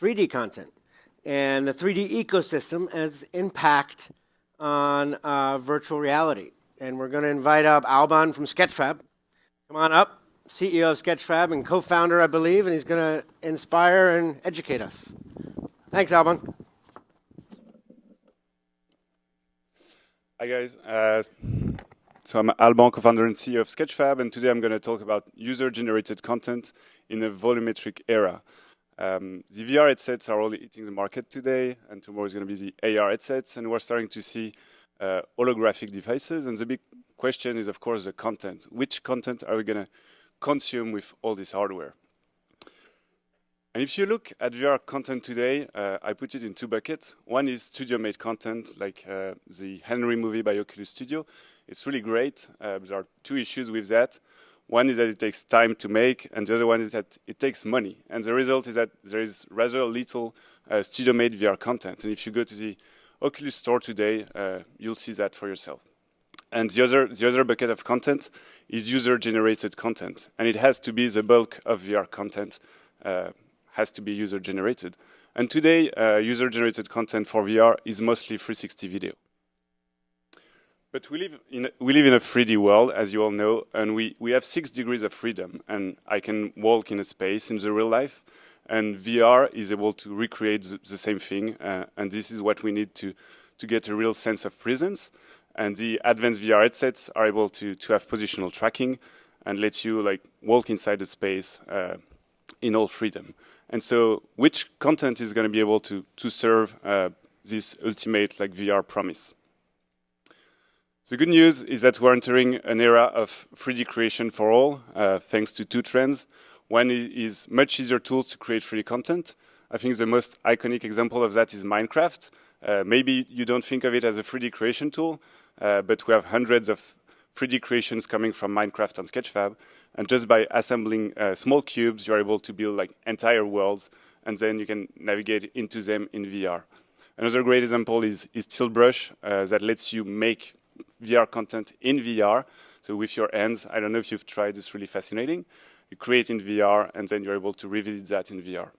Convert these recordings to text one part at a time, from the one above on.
3D content and the 3D ecosystem and its impact on virtual reality. And we're going to invite up Alban from Sketchfab. Come on up, CEO of Sketchfab and co-founder, I believe, and he's going to inspire and educate us. Thanks, Alban. Hi, guys. So I'm Alban, co-founder and CEO of Sketchfab, and today I'm going to talk about user-generated content in a volumetric era. The VR headsets are only hitting the market today, and tomorrow is going to be the AR headsets, and we're starting to see holographic devices, and the big question is, of course, the content. Which content are we going to consume with all this hardware? And if you look at VR content today, I put it in two buckets. One is studio-made content, like the Henry movie by Oculus Studio. It's really great. There are two issues with that. One is that it takes time to make, and the other one is that it takes money. And the result is that there is rather little studio-made VR content. And if you go to the Oculus store today, you'll see that for yourself. And the other bucket of content is user-generated content. And it has to be the bulk of VR content, has to be user-generated. And today, user-generated content for VR is mostly 360 video. But we live in a 3D world, as you all know, and we have 6 degrees of freedom. And I can walk in a space in the real life, and VR is able to recreate the same thing. And this is what we need to get a real sense of presence. And the advanced VR headsets are able to have positional tracking and let you like walk inside the space in all freedom. And so which content is going to be able to serve this ultimate like VR promise? The good news is that we're entering an era of 3D creation for all, thanks to two trends. One is much easier tools to create 3D content. I think the most iconic example of that is Minecraft. Maybe you don't think of it as a 3D creation tool, but we have hundreds of 3D creations coming from Minecraft on Sketchfab. And just by assembling small cubes, you're able to build like entire worlds, and then you can navigate into them in VR. Another great example is Tiltbrush that lets you make VR content in VR. So with your hands, I don't know if you've tried, it's really fascinating. You create in VR, and then you're able to revisit that in VR.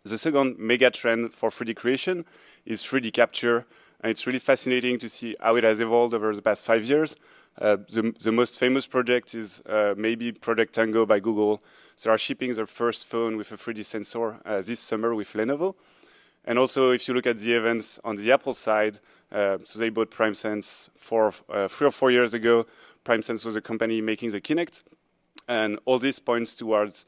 The second mega trend for 3D creation is 3D capture. And it's really fascinating to see how it has evolved over the past 5 years. The most famous project is maybe Project Tango by Google. They are shipping their first phone with a 3D sensor this summer with Lenovo. And also, if you look at the events on the Apple side, so they bought PrimeSense 3 or 4 years ago. PrimeSense was a company making the Kinect. And all this points towards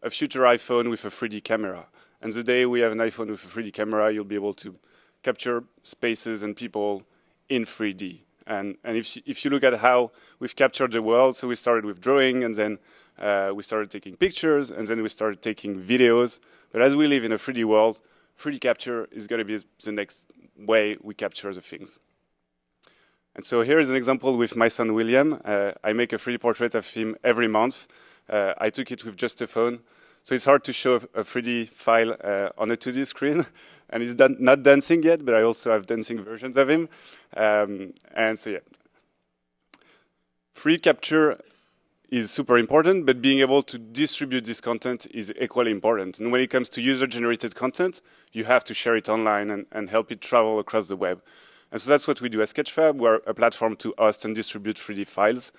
a future iPhone with a 3D camera. And the day we have an iPhone with a 3D camera, you'll be able to capture spaces and people in 3D. And if you look at how we've captured the world, so we started with drawing, and then we started taking pictures, and then we started taking videos. But as we live in a 3D world, 3D capture is going to be the next way we capture the things. And so here is an example with my son, William. I make a 3D portrait of him every month. I took it with just a phone. So it's hard to show a 3D file on a 2D screen. And he's not dancing yet, but I also have dancing versions of him. And so, yeah. 3D capture is super important, but being able to distribute this content is equally important. And when it comes to user-generated content, you have to share it online and help it travel across the web. And so that's what we do at Sketchfab. We're a platform to host and distribute 3D files.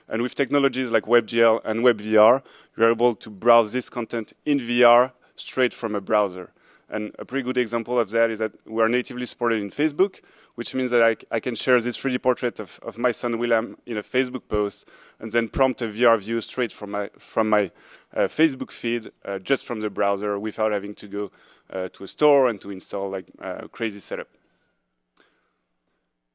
And with technologies like WebGL and WebVR, you're able to browse this content in VR straight from a browser. And a pretty good example of that is that we're natively supported in Facebook, which means that I can share this 3D portrait of my son William in a Facebook post and then prompt a VR view straight from my Facebook feed just from the browser without having to go to a store and to install like a crazy setup.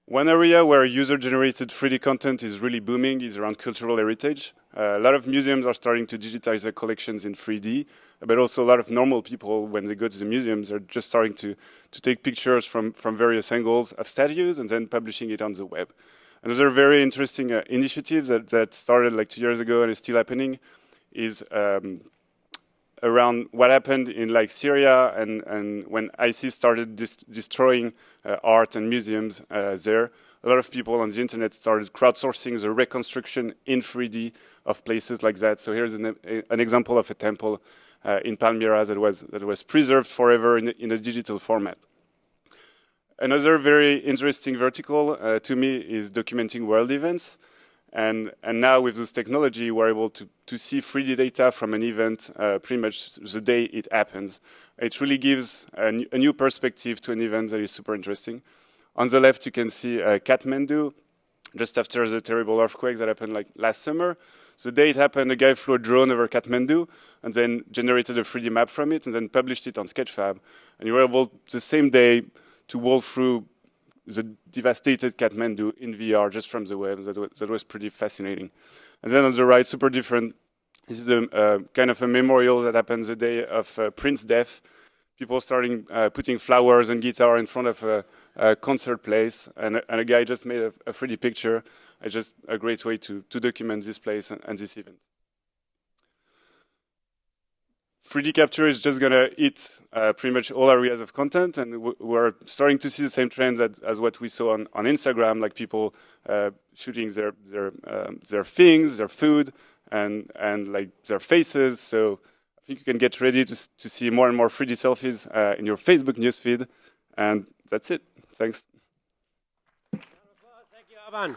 One area where user-generated 3D content is really booming is around cultural heritage. A lot of museums are starting to digitize their collections in 3D, but also a lot of normal people, when they go to the museums, are just starting to take pictures from various angles of statues and then publishing it on the web. Another very interesting initiative that started like 2 years ago and is still happening is around what happened in like Syria and when ISIS started destroying art and museums there. A lot of people on the internet started crowdsourcing the reconstruction in 3D of places like that. So here's an example of a temple in Palmyra that was preserved forever in a digital format. Another very interesting vertical to me is documenting world events. And now with this technology, we're able to see 3D data from an event pretty much the day it happens. It really gives a new perspective to an event that is super interesting. On the left, you can see Kathmandu, just after the terrible earthquake that happened like last summer. So the day it happened, a guy flew a drone over Kathmandu and then generated a 3D map from it and then published it on Sketchfab. And you were able, the same day, to walk through the devastated Kathmandu in VR just from the web. That was pretty fascinating. And then on the right, super different, this is a kind of a memorial that happens the day of Prince's death. People starting putting flowers and guitar in front of a concert place, and a guy just made a 3D picture. It's just a great way to document this place and this event. 3D capture is just going to eat pretty much all areas of content, and we're starting to see the same trends as what we saw on Instagram, like people shooting their things, their food, and like their faces. So I think you can get ready to see more and more 3D selfies in your Facebook newsfeed, and that's it. Thanks. Thank you, Alban.